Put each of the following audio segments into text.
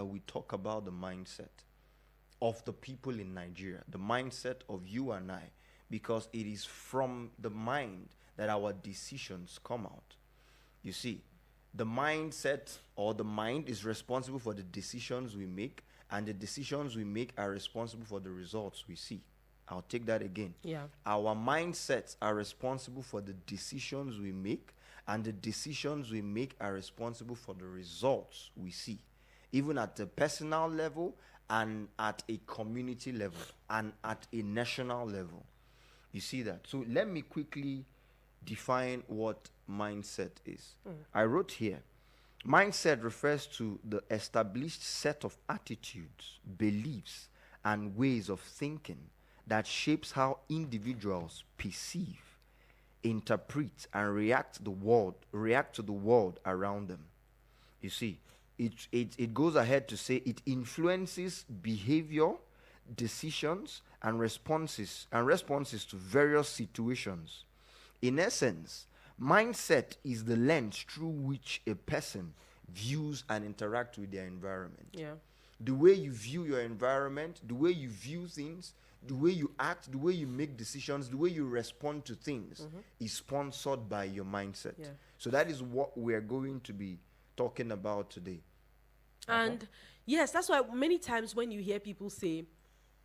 we talk about the mindset of the people in Nigeria, the mindset of you and I, because it is from the mind that our decisions come out. You see, the mindset or the mind is responsible for the decisions we make, and the decisions we make are responsible for the results we see. I'll take that again. Yeah. Our mindsets are responsible for the decisions we make, and the decisions we make are responsible for the results we see, even at the personal level and at a community level and at a national level. You see that? So let me quickly define what mindset is. I wrote here, mindset refers to the established set of attitudes, beliefs, and ways of thinking that shapes how individuals perceive, interpret, and react to the world around them. You see, it goes ahead to say it influences behavior, decisions, and responses to various situations. In essence, mindset is the lens through which a person views and interacts with their environment. Yeah. The way you view your environment, the way you view things, the way you act, the way you make decisions, the way you respond to things is sponsored by your mindset. Yeah. So that is what we're going to be talking about today. And yes, that's why many times when you hear people say,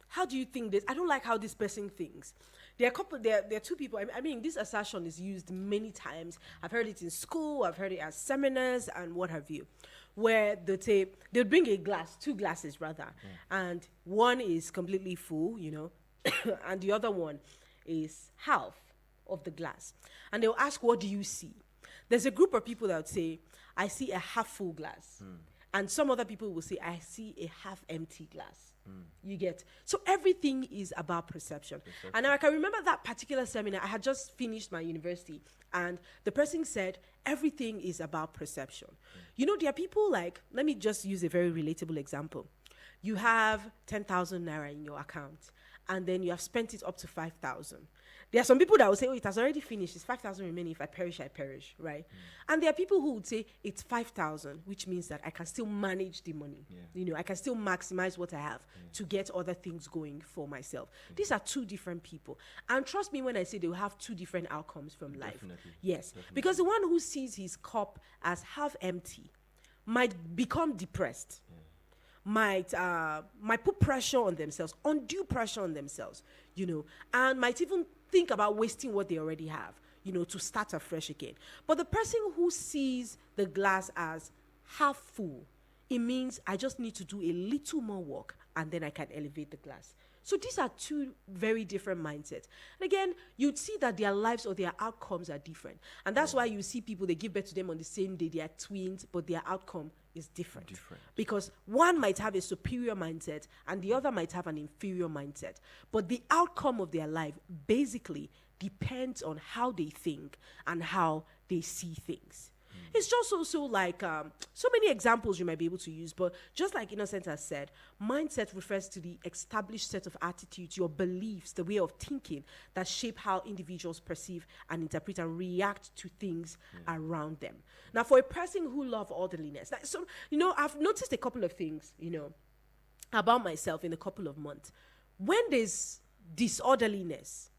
how do you think this? I don't like how this person thinks. There are two people. I mean, this assertion is used many times. I've heard it in school. I've heard it at seminars and what have you, where they'll bring two glasses rather, and one is completely full, and the other one is half of the glass. And they'll ask, what do you see? There's a group of people that would say, I see a half full glass. And some other people will say, I see a half empty glass. You get? So everything is about perception. And now I can remember that particular seminar. I had just finished my university, and the person said, everything is about perception. There are people like, let me just use a very relatable example. You have 10,000 naira in your account, and then you have spent it up to 5,000. There are some people that will say, it has already finished. It's 5,000 remaining. If I perish, I perish, right? And there are people who would say, it's 5,000, which means that I can still manage the money. I can still maximize what I have to get other things going for myself. These are two different people. And trust me when I say they will have two different outcomes from life. Definitely. Yes. Because the one who sees his cup as half empty might become depressed. Might put pressure on themselves, undue pressure on themselves, and might even think about wasting what they already have, to start afresh again. But the person who sees the glass as half full, it means I just need to do a little more work and then I can elevate the glass. So these are two very different mindsets. And again, you'd see that their lives or their outcomes are different. And that's why you see people, they give birth to them on the same day, they are twins, but their outcome is different. Because one might have a superior mindset and the other might have an inferior mindset. But the outcome of their life basically depends on how they think and how they see things. It's just also like so many examples you might be able to use, but just like Innocent has said, mindset refers to the established set of attitudes, your beliefs, the way of thinking that shape how individuals perceive and interpret and react to things around them. Now, for a person who loves orderliness, I've noticed a couple of things, about myself in a couple of months. When there's disorderliness,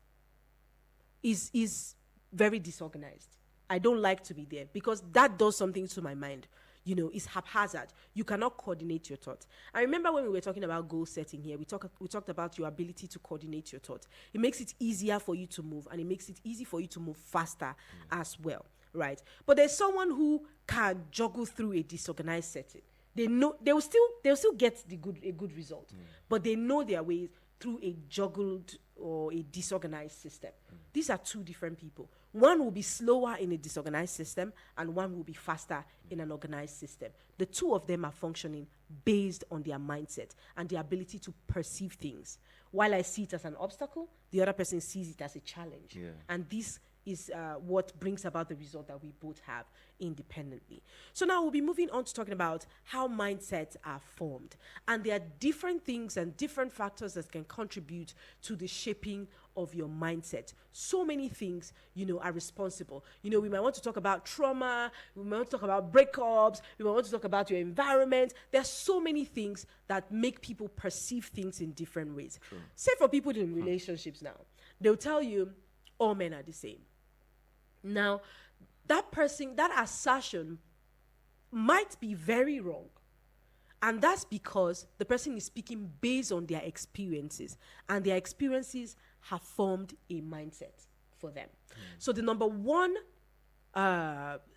is very disorganized. I don't like to be there because that does something to my mind. It's haphazard. You cannot coordinate your thoughts. I remember when we were talking about goal setting here, we talked about your ability to coordinate your thoughts. It makes it easier for you to move, and it makes it easy for you to move faster as well, right? But there's someone who can juggle through a disorganized setting. They know they'll still get a good result, but they know their way through a juggled or a disorganized system. These are two different people. One will be slower in a disorganized system and one will be faster in an organized system. The two of them are functioning based on their mindset and their ability to perceive things. While I see it as an obstacle, the other person sees it as a challenge. And this is what brings about the result that we both have independently. So now we'll be moving on to talking about how mindsets are formed. And there are different things and different factors that can contribute to the shaping of your mindset. So many things, are responsible. We might want to talk about trauma, we might want to talk about breakups, we might want to talk about your environment. There are so many things that make people perceive things in different ways. True. Say for people in relationships now, they'll tell you all men are the same. Now, that assertion might be very wrong. And that's because the person is speaking based on their experiences, and their experiences have formed a mindset for them. So the number one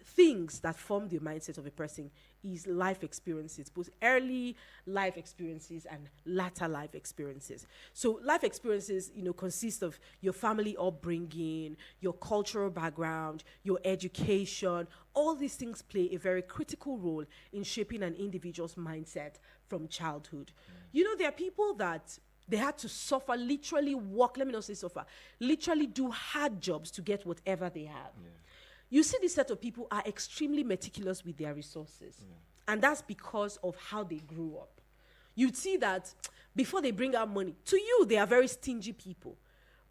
things that form the mindset of a person is life experiences, both early life experiences and latter life experiences. So life experiences, consist of your family upbringing, your cultural background, your education. All these things play a very critical role in shaping an individual's mindset from childhood. There are people that they had to suffer, literally work, let me not say suffer, literally do hard jobs to get whatever they have. Yeah. You see, this set of people are extremely meticulous with their resources. Yeah. And that's because of how they grew up. You'd see that before they bring out money, to you, they are very stingy people.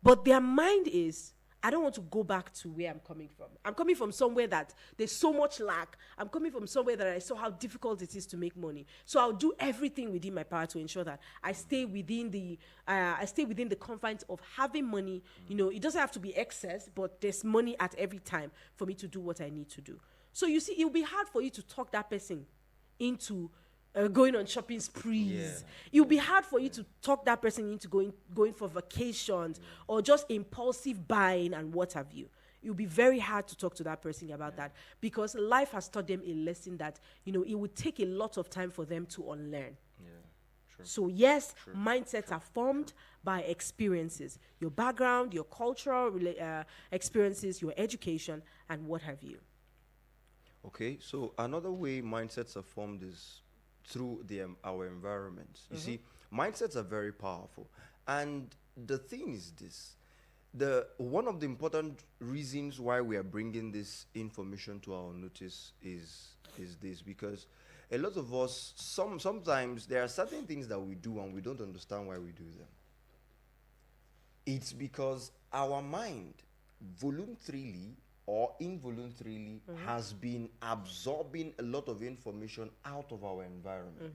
But their mind is, I don't want to go back to where I'm coming from. I'm coming from somewhere that there's so much lack. I'm coming from somewhere that I saw how difficult it is to make money. So I'll do everything within my power to ensure that I stay within the confines of having money. It doesn't have to be excess, but there's money at every time for me to do what I need to do. So you see, it'll be hard for you to talk that person into going on shopping sprees. Yeah. It'll be hard for you to talk that person into going for vacations or just impulsive buying and what have you. It'll be very hard to talk to that person about that, because life has taught them a lesson that, it would take a lot of time for them to unlearn. Yeah, true. So yes, mindsets are formed by experiences, your background, your cultural experiences, your education, and what have you. Okay, so another way mindsets are formed is through our environments. You see, mindsets are very powerful. And the thing is this, one of the important reasons why we are bringing this information to our notice is this, because a lot of us, sometimes there are certain things that we do and we don't understand why we do them. It's because our mind voluntarily or involuntarily has been absorbing a lot of information out of our environment.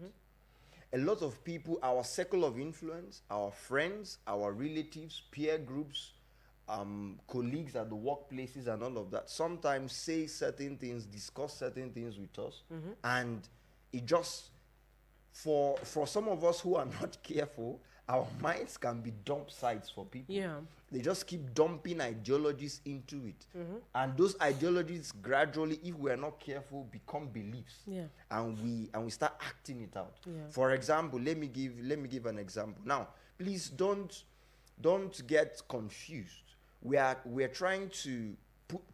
A lot of people, our circle of influence, our friends, our relatives, peer groups, colleagues at the workplaces and all of that, sometimes say certain things, discuss certain things with us, and it just, for some of us who are not careful, our minds can be dump sites for people. Yeah. They just keep dumping ideologies into it. And those ideologies gradually, if we are not careful, become beliefs. Yeah. And we start acting it out. Yeah. For example, let me give an example. Now, please don't get confused. We're trying to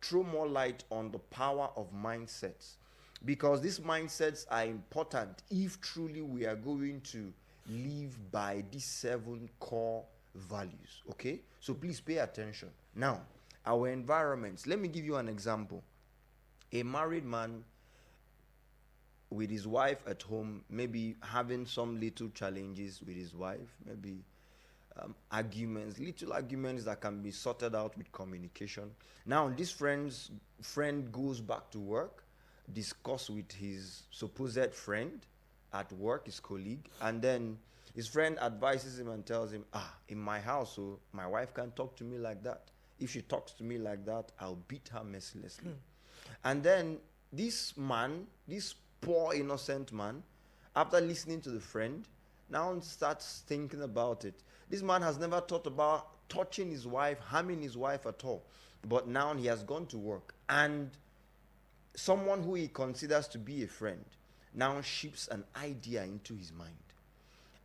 throw more light on the power of mindsets, because these mindsets are important if truly we are going to live by these 7 core values. Okay, so please pay attention. Now, our environments, let me give you an example. A married man with his wife at home, maybe having some little challenges with his wife, maybe little arguments that can be sorted out with communication. Now this friend goes back to work, discuss with his supposed friend at work, his colleague, and then his friend advises him and tells him, in my house, so my wife can't talk to me like that. If she talks to me like that, I'll beat her mercilessly. And then this poor innocent man, after listening to the friend, now starts thinking about it. This man has never thought about touching his wife, harming his wife at all. But now he has gone to work, and someone who he considers to be a friend now ships an idea into his mind.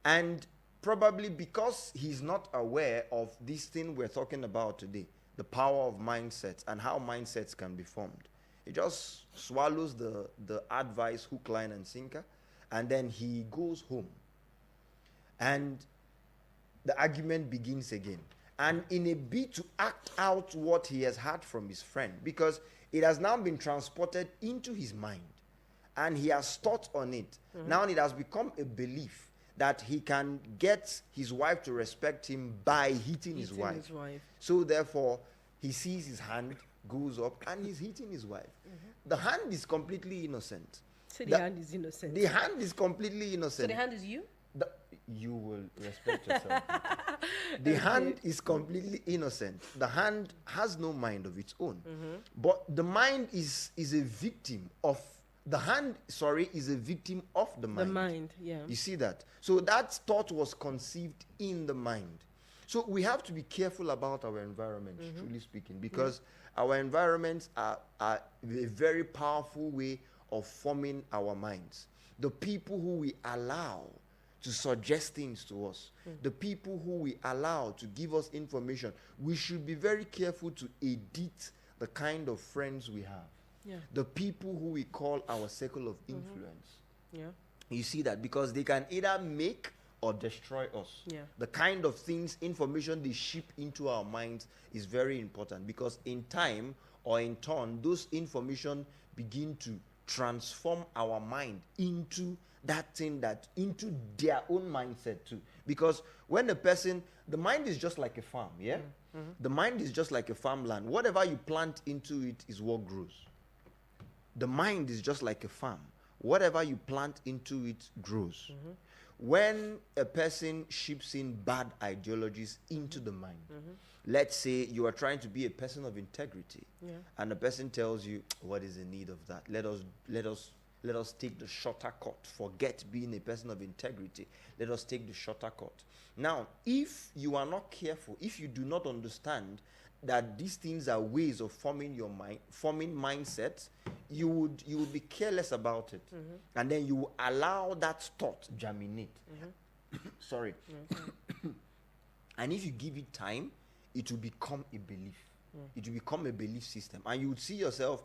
And probably because he's not aware of this thing we're talking about today, the power of mindsets and how mindsets can be formed, he just swallows the advice hook, line, and sinker, and then he goes home. And the argument begins again. and in a bid to act out what he has heard from his friend, because it has now been transported into his mind and he has thought on it. Now it has become a belief that he can get his wife to respect him by hitting his wife. So therefore, he sees his hand goes up and he's hitting his wife. The hand is completely innocent. So the hand is innocent. The hand is completely innocent. So the hand is you? You will respect yourself. The hand is completely innocent. The hand has no mind of its own. But the mind is a victim of the hand, is a victim of the mind. The mind, yeah. You see that? So that thought was conceived in the mind. So we have to be careful about our environment, truly speaking, because our environments are a very powerful way of forming our minds. The people who we allow to suggest things to us, the people who we allow to give us information, we should be very careful to edit the kind of friends we have. Yeah. The people who we call our circle of influence. Yeah. You see that? Because they can either make or destroy us. Yeah. The kind of things, information they ship into our minds is very important, because in time or in turn, those information begin to transform our mind into that thing, into their own mindset too. Because when a person, the mind is just like a farm, yeah? The mind is just like a farmland. Whatever you plant into it is what grows. The mind is just like a farm. Whatever you plant into it grows. When a person ships in bad ideologies into the mind, let's say you are trying to be a person of integrity, and a person tells you, what is the need of that? Let us take the shorter cut. Forget being a person of integrity. Let us take the shorter cut. Now, if you are not careful, if you do not understand that these things are ways of forming your mind, forming mindsets, you would be careless about it, and then you will allow that thought germinate. Sorry. And if you give it time, it will become a belief. It will become a belief system, and you would see yourself.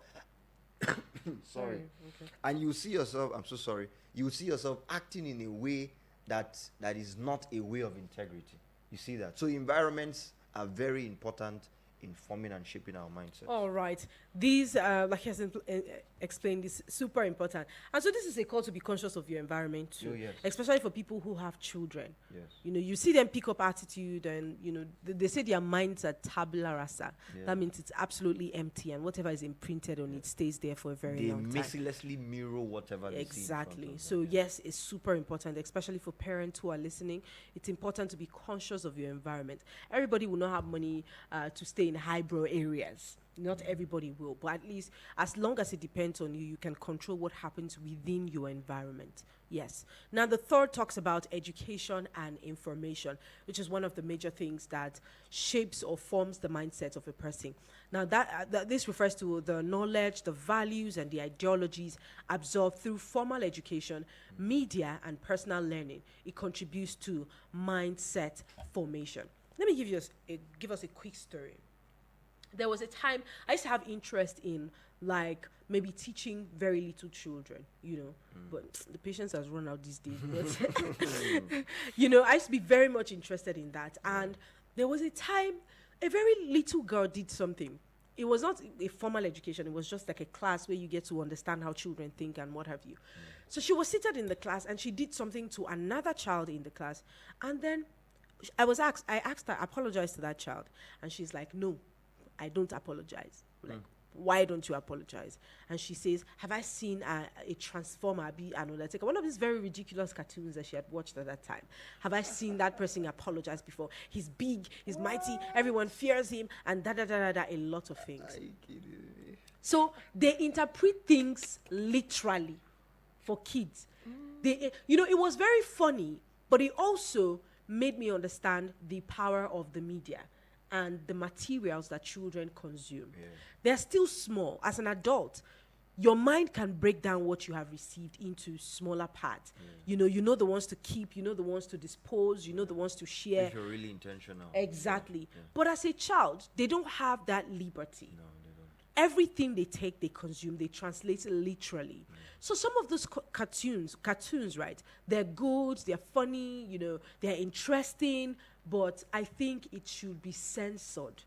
Sorry. Okay. And you see yourself. I'm so sorry. You will see yourself acting in a way that is not a way of integrity. You see that. So environments are very important in forming and shaping our mindset. All right. These, like he has explained, is super important. And so this is a call to be conscious of your environment too. Oh, yes. Especially for people who have children. Yes. You know, you see them pick up attitude and, you know, they say their minds are tabula rasa. Yeah. That means it's absolutely empty, and whatever is imprinted on it stays there for a very long time. They mercilessly mirror whatever they see in front of them. So yes, it's super important, especially for parents who are listening. It's important to be conscious of your environment. Everybody will not have money to stay in highbrow areas. Not everybody will, but at least as long as it depends on you, you can control what happens within your environment. Yes. Now, the third talks about education and information, which is one of the major things that shapes or forms the mindset of a person. Now, this refers to the knowledge, the values, and the ideologies absorbed through formal education, media, and personal learning. It contributes to mindset formation. Let me give us a quick story. There was a time I used to have interest in, like, maybe teaching very little children, you know, but the patience has run out these days. But, you know, I used to be very much interested in that. And there was a time a very little girl did something. It was not a formal education. It was just like a class where you get to understand how children think and what have you. So she was seated in the class and she did something to another child in the class. And then I asked her, apologize to that child. And she's like, no, I don't apologize. Like, why don't you apologize? And she says, have I seen a Transformer be an Undertaker? One of these very ridiculous cartoons that she had watched at that time. Have I seen that person apologize before? He's big, he's mighty, everyone fears him, and a lot of things. Are you kidding me? So they interpret things literally for kids. They, you know, it was very funny, but it also made me understand the power of the media and the materials that children consume. Yeah. They're still small. As an adult, your mind can break down what you have received into smaller parts. You know the ones to keep, you know the ones to dispose, you know the ones to share. If you're really intentional. Exactly. Yeah. But as a child, they don't have that liberty. No, they don't. everything they take, they consume, they translate it literally. So some of those cartoons, right? They're good, they're funny, they're interesting, but I think it should be censored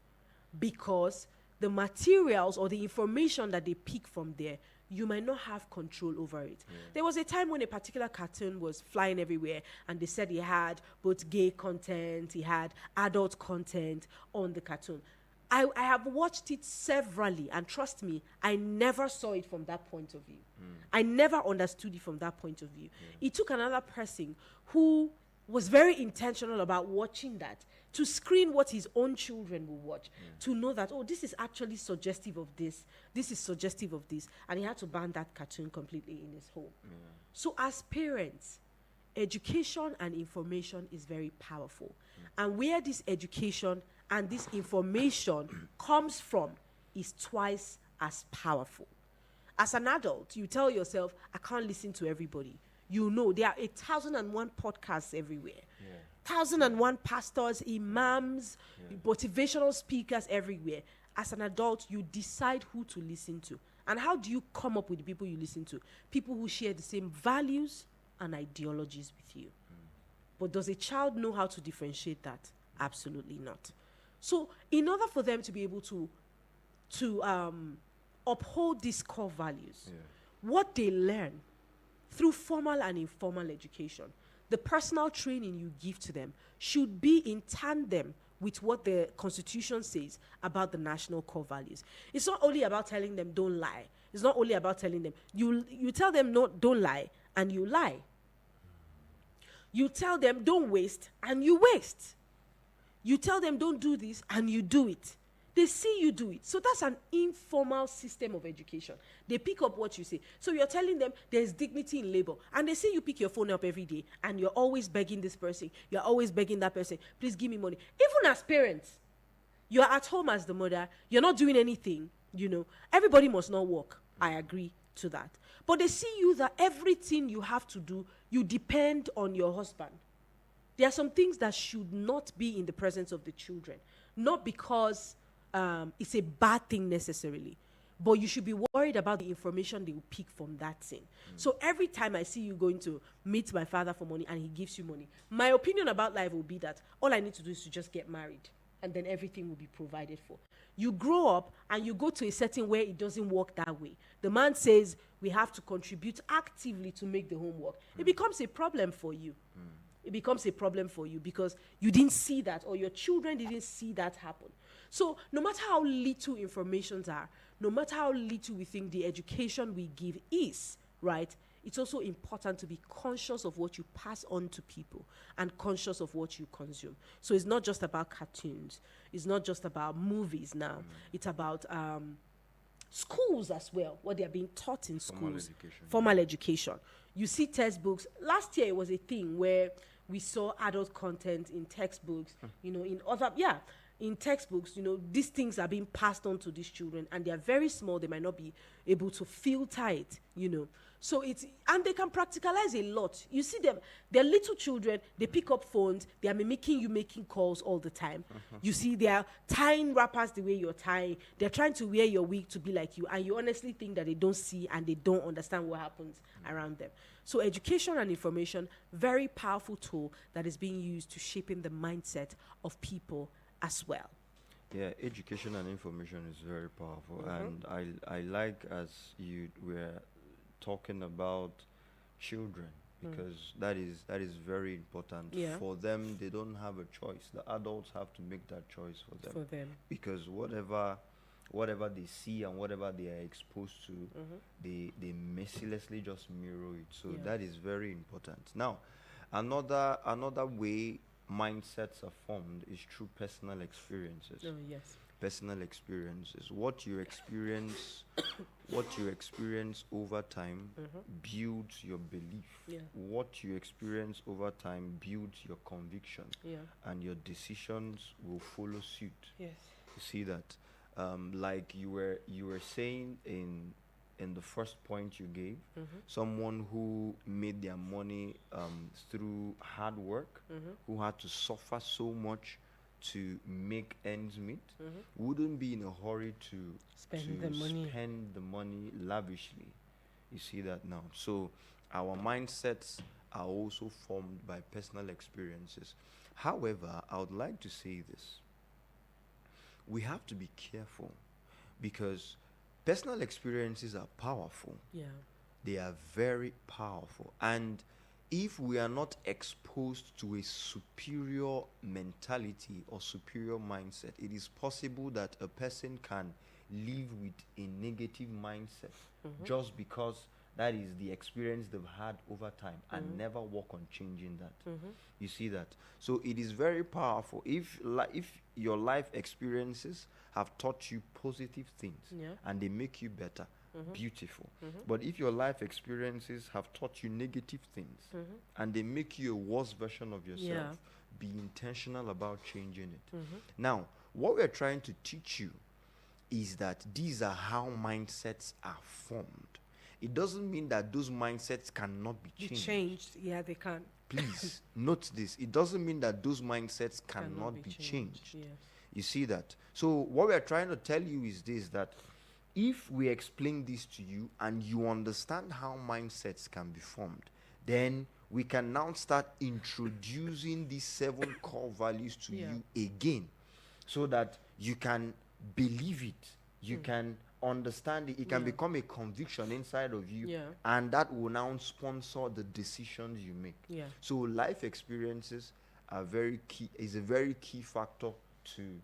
because the materials or the information that they pick from there, you might not have control over it. There was a time when a particular cartoon was flying everywhere and they said he had both gay content, he had adult content on the cartoon. I have watched it severally, and trust me, I never saw it from that point of view. I never understood it from that point of view. It took another person who was very intentional about watching that to screen what his own children will watch, to know that, oh, this is actually suggestive of this is suggestive of this, and he had to ban that cartoon completely in his home. So as parents, education and information is very powerful. And where this education and this information comes from is twice as powerful. As an adult, you tell yourself, I can't listen to everybody. There are 1,001 podcasts everywhere. 1,001 pastors, imams, motivational speakers everywhere. As an adult, you decide who to listen to. And how do you come up with the people you listen to? People who share the same values and ideologies with you. But does a child know how to differentiate that? Absolutely not. So in order for them to be able to uphold these core values, what they learn through formal and informal education, the personal training you give to them should be in tandem with what the Constitution says about the national core values. It's not only about telling them don't lie. It's not only about telling them, you tell them no, don't lie, and you lie. You tell them don't waste, and you waste. You tell them don't do this, and you do it. They see you do it. So that's an informal system of education. They pick up what you say. So you're telling them there's dignity in labor. And they see you pick your phone up every day, and you're always begging this person. You're always begging that person, please give me money. Even as parents, you're at home as the mother. You're not doing anything. Everybody must not work. I agree to that. But they see you that everything you have to do, you depend on your husband. There are some things that should not be in the presence of the children. Not because it's a bad thing necessarily, but you should be worried about the information they will pick from that thing. So every time I see you going to meet my father for money and he gives you money, my opinion about life will be that all I need to do is to just get married and then everything will be provided for. You grow up and you go to a setting where it doesn't work that way. The man says we have to contribute actively to make the home work. It becomes a problem for you. It becomes a problem for you because you didn't see that, or your children didn't see that happen. So no matter how little informations are, no matter how little we think the education we give is, right, it's also important to be conscious of what you pass on to people and conscious of what you consume. So it's not just about cartoons. It's not just about movies now. It's about schools as well, what they are being taught in schools. Formal education. You see textbooks. Last year it was a thing where we saw adult content in textbooks, in textbooks, these things are being passed on to these children, and they are very small. They might not be able to filter it, So and they can practicalize a lot. You see them, they're little children, they pick up phones, they are mimicking you making calls all the time. You see, they are tying wrappers the way you're tying. They're trying to wear your wig to be like you, and you honestly think that they don't see and they don't understand what happens around them. So education and information, very powerful tool that is being used to shaping the mindset of people as well. Yeah, education and information is very powerful, and I like as you were talking about children, because that is very important for them. They don't have a choice. The adults have to make that choice for them. Because whatever they see and whatever they are exposed to, they mercilessly just mirror it. So that is very important. Now, another way mindsets are formed is through personal experiences. Oh, yes. Personal experiences. What you experience over time builds your belief. Yeah. What you experience over time builds your conviction. Yeah. And your decisions will follow suit. Yes. You see that? Like you were saying in the first point you gave, someone who made their money through hard work, who had to suffer so much to make ends meet, wouldn't be in a hurry to Spend the money. spend the money lavishly. You see that now. So our mindsets are also formed by personal experiences. However, I would like to say this. We have to be careful because personal experiences are powerful. Yeah. They are very powerful. And if we are not exposed to a superior mentality or superior mindset, it is possible that a person can live with a negative mindset just because that is the experience they've had over time and never work on changing that. You see that? So it is very powerful. If your life experiences have taught you positive things Yeah. and they make you better, beautiful. But if your life experiences have taught you negative things and they make you a worse version of yourself, Yeah. be intentional about changing it. Now, what we're trying to teach you is that these are how mindsets are formed. It doesn't mean that those mindsets cannot be Be changed. changed. Yeah, they can. Please note this. It doesn't mean that those mindsets cannot be changed. Yes. You see that? So what we're trying to tell you is this, that if we explain this to you and you understand how mindsets can be formed, then we can now start introducing these 7 core values to Yeah. you again so that you can believe it. You can understand it. It can Yeah. become a conviction inside of you. Yeah. And that will now sponsor the decisions you make. Yeah. So life experiences are very key, is a very key factor to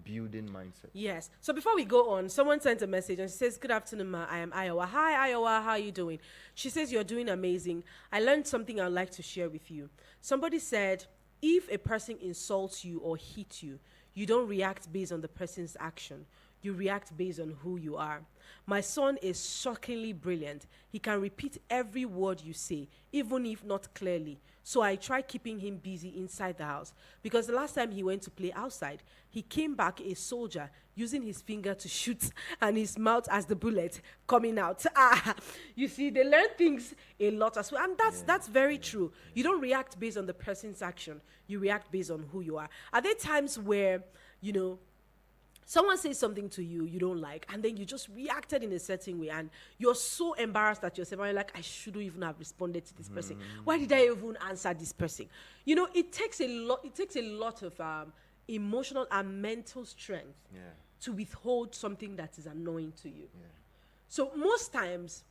building mindset. Yes. So before we go on, someone sent a message and she says, "Good afternoon, ma. I am Iowa. Hi, Iowa. How are you doing?" She says, "You're doing amazing. I learned something I'd like to share with you." Somebody said, "If a person insults you or hits you, you don't react based on the person's action. You react based on who you are. My son is shockingly brilliant. He can repeat every word you say, even if not clearly. So I try keeping him busy inside the house. Because the last time he went to play outside, he came back a soldier using his finger to shoot and his mouth as the bullet coming out." You see, they learn things a lot as well. And that's very true. You don't react based on the person's action. You react based on who you are. Are there times where, someone says something to you you don't like, and then you just reacted in a certain way, and you're so embarrassed at yourself, and you're like, "I shouldn't even have responded to this person. Why did I even answer this person?" It takes a lot. It takes a lot of emotional and mental strength to withhold something that is annoying to you. So most times,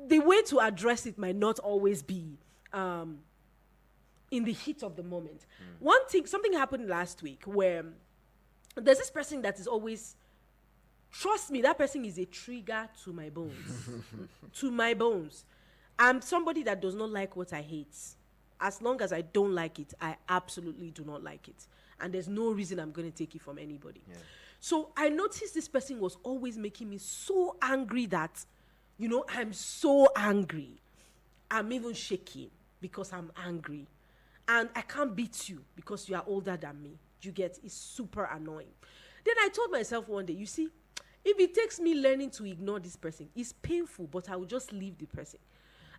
the way to address it might not always be in the heat of the moment. Something happened last week where there's this person that is always, trust me, that person is a trigger to my bones. To my bones. I'm somebody that does not like what I hate. As long as I don't like it, I absolutely do not like it. And there's no reason I'm going to take it from anybody. So I noticed this person was always making me so angry that, I'm so angry. I'm even shaking because I'm angry. And I can't beat you because you are older than me. You get, it's super annoying. Then I told myself one day, you see, if it takes me learning to ignore this person, it's painful, but I will just leave the person.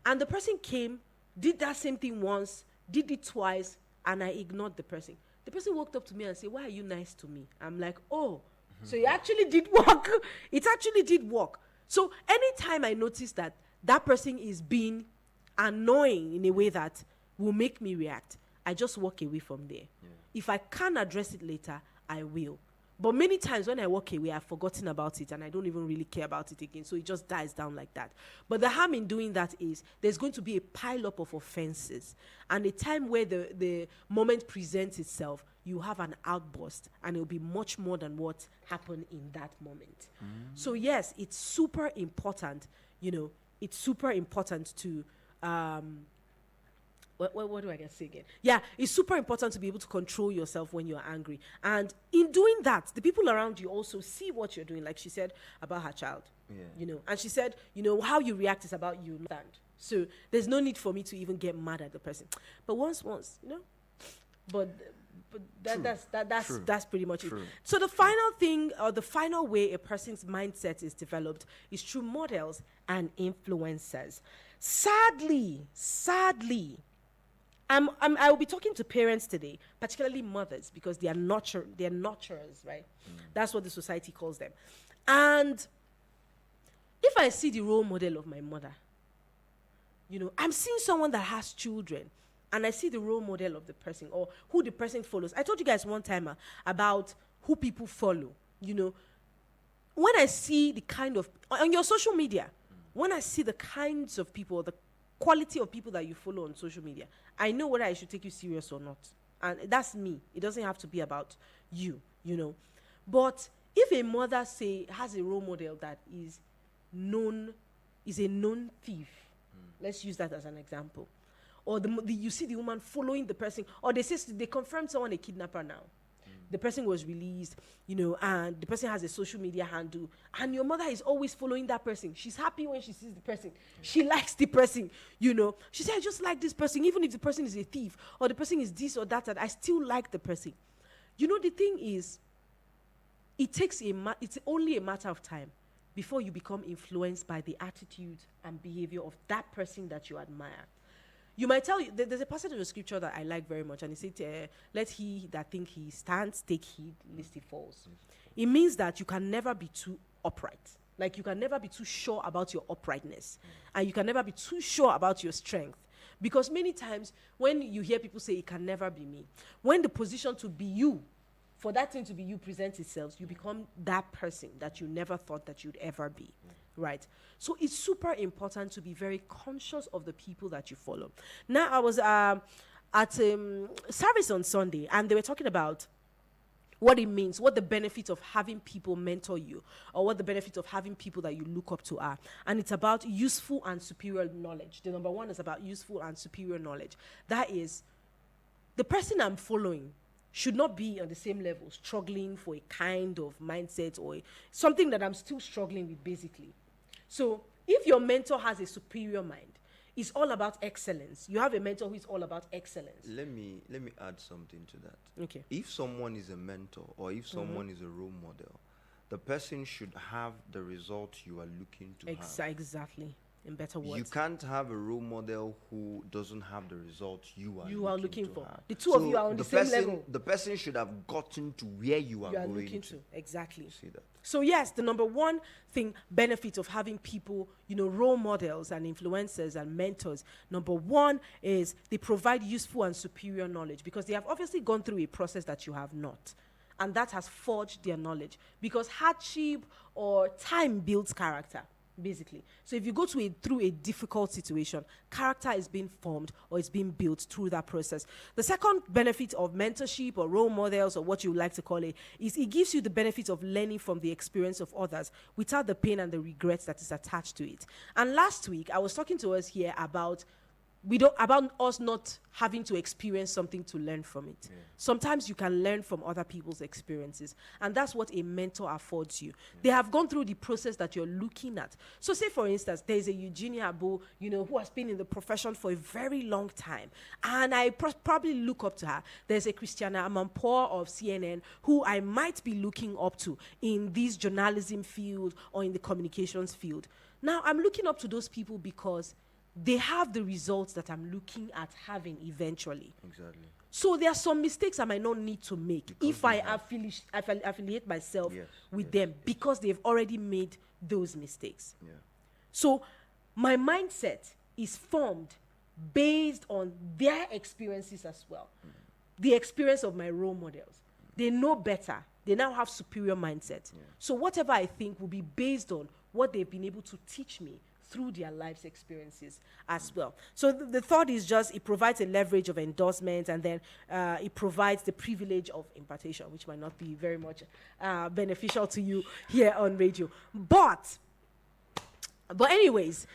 And the person came, did that same thing once, did it twice, and I ignored the person. The person walked up to me and said, "Why are you nice to me?" I'm like, "Oh, so it actually did work." It actually did work. So anytime I notice that that person is being annoying in a way that will make me react, I just walk away from there. If I can address it later, I will. But many times when I walk away, I've forgotten about it and I don't even really care about it again. So it just dies down like that. But the harm in doing that is there's going to be a pile-up of offenses. And a time where the moment presents itself, you have an outburst and it'll be much more than what happened in that moment. So yes, it's super important, it's super important to... What do I get to say again? Yeah, it's super important to be able to control yourself when you're angry. And in doing that, the people around you also see what you're doing. Like she said about her child, and she said, how you react is about you. Understand? So there's no need for me to even get mad at the person. But once, but that's pretty much it. So the final thing, or the final way a person's mindset is developed is through models and influencers. Sadly, I will be talking to parents today, particularly mothers, because they are nurturers, right? That's what the society calls them. And if I see the role model of my mother, I'm seeing someone that has children, and I see the role model of the person or who the person follows. I told you guys one time about who people follow. When I see the kind of, on your social media, when I see the kinds of people, the quality of people that you follow on social media, I know whether I should take you serious or not. And that's me. It doesn't have to be about you. But if a mother, has a role model that is a known thief, let's use that as an example, or you see the woman following the person, or they confirmed someone a kidnapper now. The person was released, and the person has a social media handle, and your mother is always following that person. She's happy when she sees the person. She likes the person, She said, I just like this person, even if the person is a thief, or the person is this or that, I still like the person. The thing is, it's only a matter of time before you become influenced by the attitude and behavior of that person that you admire. You might tell you, there's a passage of the scripture that I like very much, and it said, let he that think he stands take heed lest he falls. It means that you can never be too upright. Like, you can never be too sure about your uprightness, and you can never be too sure about your strength. Because many times when you hear people say it can never be me, when the position to be you, for that thing to be you presents itself, you become that person that you never thought that you'd ever be. Right? So it's super important to be very conscious of the people that you follow. Now, I was at service on Sunday, and they were talking about what it means, what the benefits of having people mentor you, or what the benefits of having people that you look up to are. And it's about useful and superior knowledge. The number one is about useful and superior knowledge. That is, the person I'm following should not be on the same level, struggling for a kind of mindset or something that I'm still struggling with, basically. So if your mentor has a superior mind, it's all about excellence. You have a mentor who is all about excellence. Let me add something to that. Okay. If someone is a mentor or if someone is a role model, the person should have the results you are looking to have. Exactly. In better words. You can't have a role model who doesn't have the results you are looking for. Have. The two of you are on the same level. The person should have gotten to where you are going looking to. Exactly. See that? So yes, the number one benefit of having people, role models and influencers and mentors, number one is they provide useful and superior knowledge, because they have obviously gone through a process that you have not. And that has forged their knowledge, because hardship or time builds character, basically. So if you go through a difficult situation, character is being formed or is being built through that process. The second benefit of mentorship or role models, or what you like to call it, is it gives you the benefit of learning from the experience of others without the pain and the regrets that is attached to it. And last week, I was talking to us here about us not having to experience something to learn from it. Yeah. Sometimes you can learn from other people's experiences, and that's what a mentor affords you. Yeah. They have gone through the process that you're looking at. So say, for instance, there's a Eugenia Abu, who has been in the profession for a very long time, and I probably look up to her. There's a Christiana Amanpour of CNN who I might be looking up to in this journalism field or in the communications field. Now, I'm looking up to those people because they have the results that I'm looking at having eventually. Exactly. So there are some mistakes I might not need to make if I affiliate myself with them, because they've already made those mistakes. Yeah. So my mindset is formed based on their experiences as well. The experience of my role models. They know better. They now have superior mindset. Yeah. So whatever I think will be based on what they've been able to teach me through their life's experiences as well. So the thought is just, it provides a leverage of endorsement, and then it provides the privilege of impartation, which might not be very much beneficial to you here on radio. But anyways,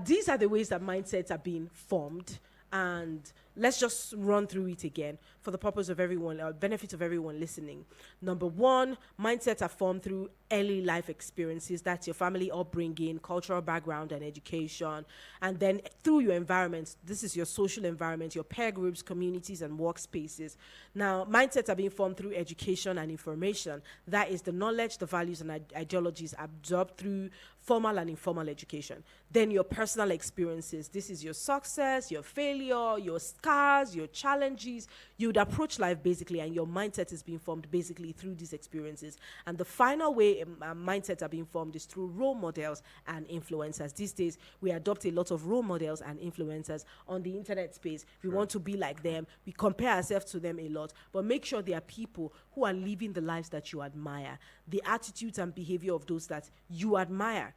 these are the ways that mindsets are being formed, and let's just run through it again for the purpose of everyone, benefit of everyone listening. Number one, mindsets are formed through early life experiences. That's your family upbringing, cultural background, and education. And then through your environment, this is your social environment, your peer groups, communities, and workspaces. Now, mindsets are being formed through education and information. That is the knowledge, the values, and ideologies absorbed through formal and informal education. Then your personal experiences. This is your success, your failure, your scars, your challenges. You would approach life basically, and your mindset is being formed basically through these experiences. And the final way mindsets are being formed is through role models and influencers. These days, we adopt a lot of role models and influencers on the internet space. We want to be like them. We compare ourselves to them a lot, but make sure they are people who are living the lives that you admire, the attitudes and behavior of those that you admire,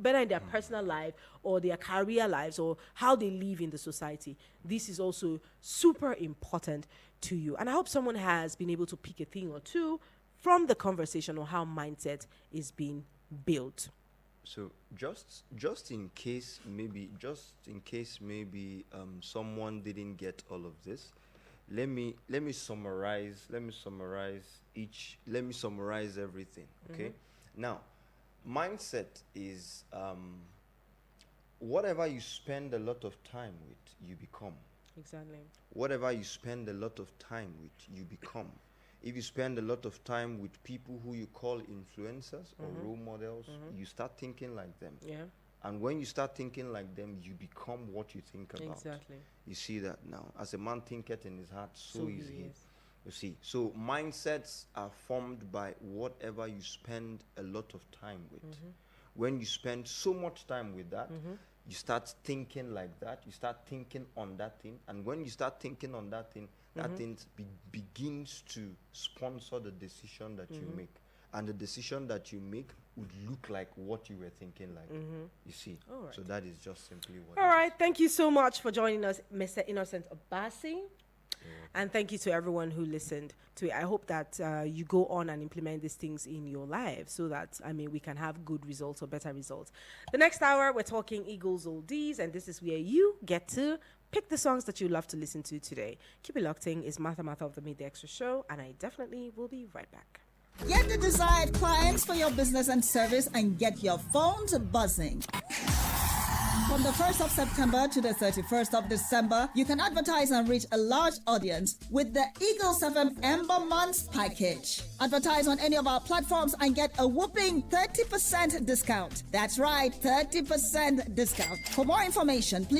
better in their personal life or their career lives or how they live in the society. This is also super important to you. And I hope someone has been able to pick a thing or two from the conversation on how mindset is being built. So just in case maybe someone didn't get all of this, let me summarize everything. Okay. Now, mindset is whatever you spend a lot of time with, you become. Exactly. Whatever you spend a lot of time with, you become. If you spend a lot of time with people who you call influencers or role models, you start thinking like them. Yeah. And when you start thinking like them, you become what you think about. Exactly. You see that now. As a man thinketh in his heart, so is he. is. You see. So mindsets are formed by whatever you spend a lot of time with. When you spend so much time with that, you start thinking like that. You start thinking on that thing. And when you start thinking on that thing, that thing begins to sponsor the decision that you make. And the decision that you make would look like what you were thinking like. You see. All right. So that is just simply what All right. Thank you so much for joining us, Mr. Innocent Obasi. And thank you to everyone who listened to it. I hope that you go on and implement these things in your life so that, we can have good results or better results. The next hour, we're talking Eagles Oldies, and this is where you get to pick the songs that you love to listen to today. Keep it locked in. It's Martha of the Midday Extra Show, and I definitely will be right back. Get the desired clients for your business and service and get your phones buzzing. From the 1st of September to the 31st of December, you can advertise and reach a large audience with the Eagles FM Ember Months package. Advertise on any of our platforms and get a whopping 30% discount. That's right, 30% discount. For more information, please